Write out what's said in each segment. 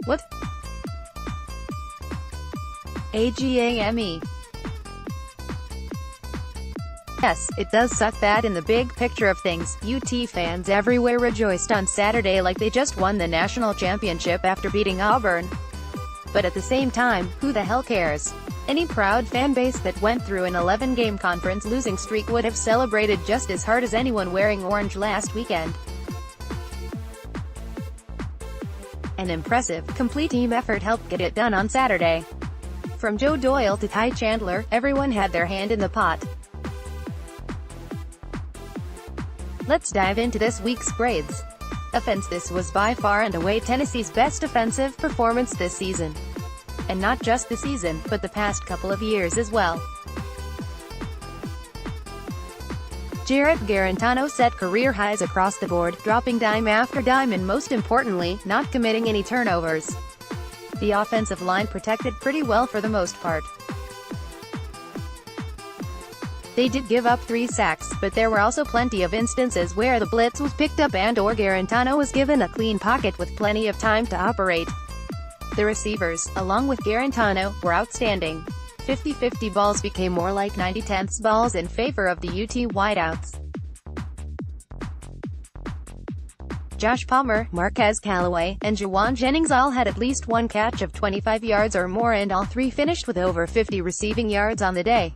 What? AGAME. Yes, it does suck that in the big picture of things, UT fans everywhere rejoiced on Saturday like they just won the national championship after beating Auburn. But at the same time, who the hell cares? Any proud fan base that went through an 11-game conference losing streak would have celebrated just as hard as anyone wearing orange last weekend. An impressive, complete team effort helped get it done on Saturday. From Joe Doyle to Ty Chandler, everyone had their hand in the pot. Let's dive into this week's grades. Offense. This was by far and away Tennessee's best offensive performance this season. And not just the season, but the past couple of years as well. Jarrett Garantano set career highs across the board, dropping dime after dime and most importantly, not committing any turnovers. The offensive line protected pretty well for the most part. They did give up 3 sacks, but there were also plenty of instances where the blitz was picked up and/or Garantano was given a clean pocket with plenty of time to operate. The receivers, along with Garantano, were outstanding. 50-50 balls became more like 90-10ths balls in favor of the UT wideouts. Josh Palmer, Marquez Callaway, and Juwan Jennings all had at least one catch of 25 yards or more and all 3 finished with over 50 receiving yards on the day.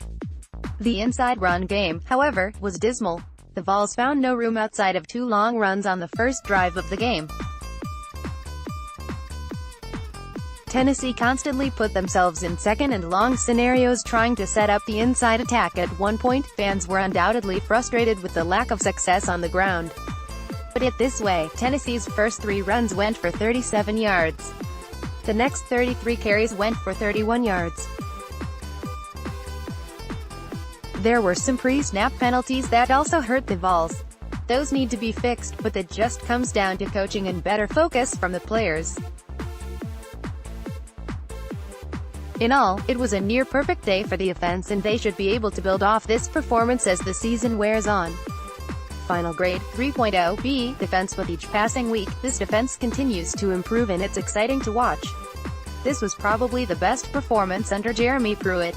The inside run game, however, was dismal. The Vols found no room outside of 2 long runs on the first drive of the game. Tennessee constantly put themselves in second and long scenarios trying to set up the inside attack. At one point, fans were undoubtedly frustrated with the lack of success on the ground. Put it this way, Tennessee's first 3 runs went for 37 yards. The next 33 carries went for 31 yards. There were some pre-snap penalties that also hurt the Vols. Those need to be fixed, but that just comes down to coaching and better focus from the players. In all, it was a near-perfect day for the offense and they should be able to build off this performance as the season wears on. Final grade, 3.0, B, defense. With each passing week, this defense continues to improve and it's exciting to watch. This was probably the best performance under Jeremy Pruitt.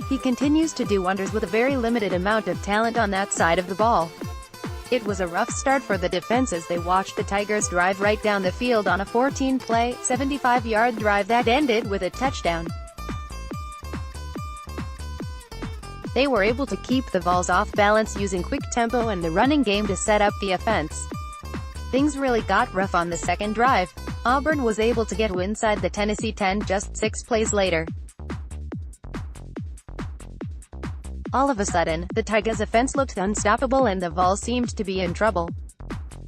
He continues to do wonders with a very limited amount of talent on that side of the ball. It was a rough start for the defense as they watched the Tigers drive right down the field on a 14-play, 75-yard drive that ended with a touchdown. They were able to keep the Vols off balance using quick tempo and the running game to set up the offense. Things really got rough on the second drive. Auburn was able to get inside the Tennessee 10 just 6 plays later. All of a sudden, the Tigers' offense looked unstoppable and the Vols seemed to be in trouble.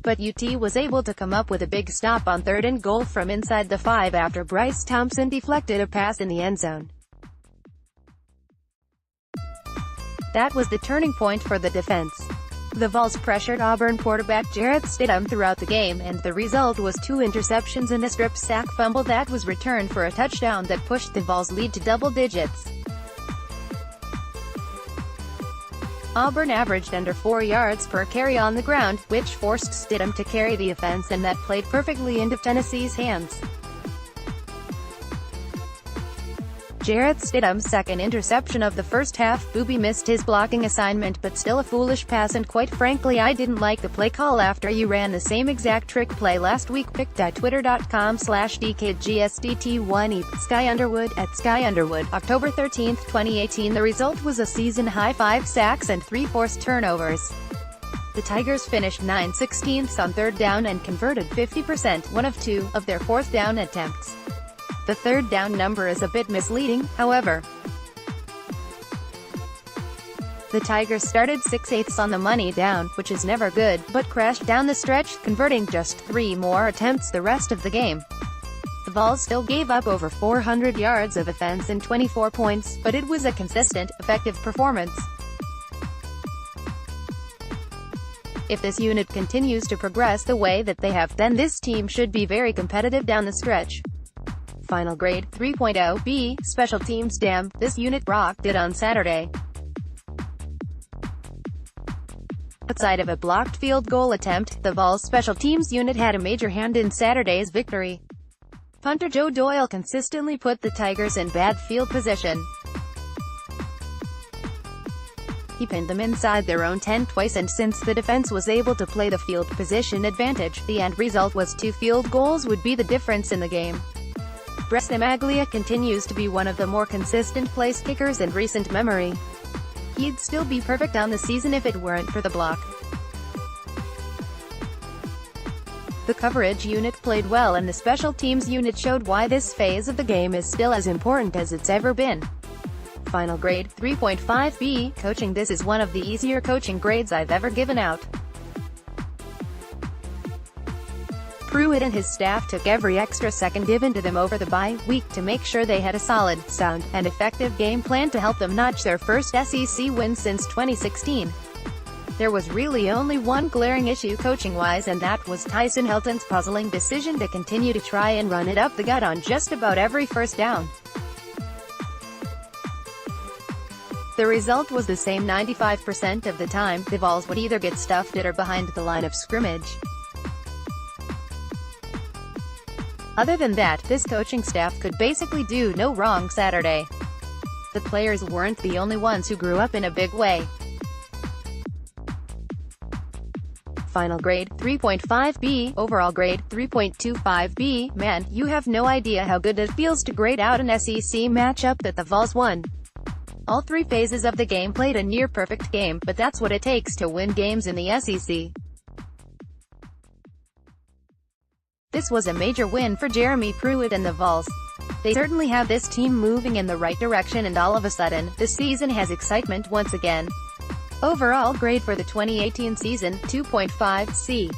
But UT was able to come up with a big stop on 3rd and goal from inside the 5 after Bryce Thompson deflected a pass in the end zone. That was the turning point for the defense. The Vols pressured Auburn quarterback Jarrett Stidham throughout the game, and the result was 2 interceptions and a strip sack fumble that was returned for a touchdown that pushed the Vols' lead to double digits. Auburn averaged under 4 yards per carry on the ground, which forced Stidham to carry the offense and that played perfectly into Tennessee's hands. Jarrett Stidham's second interception of the first half. Booby missed his blocking assignment but still a foolish pass and quite frankly I didn't like the play call after you ran the same exact trick play last week. Pic.twitter.com/DKGSDT1E. Sky Underwood @SkyUnderwood. October 13, 2018. The result was a season-high 5 sacks and 3 forced turnovers. The Tigers finished 9/16 on 3rd down and converted 50%, 1 of 2, of their 4th down attempts. The 3rd down number is a bit misleading, however. The Tigers started 6/8 on the money down, which is never good, but crashed down the stretch, converting just 3 more attempts the rest of the game. The Vols still gave up over 400 yards of offense and 24 points, but it was a consistent, effective performance. If this unit continues to progress the way that they have, then this team should be very competitive down the stretch. Final grade, 3.0, B, special teams. Damn, this unit rocked it on Saturday. Outside of a blocked field goal attempt, the Vols special teams unit had a major hand in Saturday's victory. Punter Joe Doyle consistently put the Tigers in bad field position. He pinned them inside their own 10 twice, and since the defense was able to play the field position advantage, the end result was 2 field goals would be the difference in the game. Brett Maglia continues to be one of the more consistent place kickers in recent memory. He'd still be perfect on the season if it weren't for the block. The coverage unit played well, and the special teams unit showed why this phase of the game is still as important as it's ever been. Final grade, 3.5B, coaching. This is one of the easier coaching grades I've ever given out. Pruitt and his staff took every extra second given to them over the bye week to make sure they had a solid, sound, and effective game plan to help them notch their first SEC win since 2016. There was really only one glaring issue coaching-wise, and that was Tyson Helton's puzzling decision to continue to try and run it up the gut on just about every first down. The result was the same 95% of the time. The Vols would either get stuffed at or behind the line of scrimmage. Other than that, this coaching staff could basically do no wrong Saturday. The players weren't the only ones who grew up in a big way. Final grade, 3.5B, overall grade, 3.25B. Man, you have no idea how good it feels to grade out an SEC matchup that the Vols won. All 3 phases of the game played a near-perfect game, but that's what it takes to win games in the SEC. This was a major win for Jeremy Pruitt and the Vols. They certainly have this team moving in the right direction, and all of a sudden, the season has excitement once again. Overall grade for the 2018 season, 2.5C.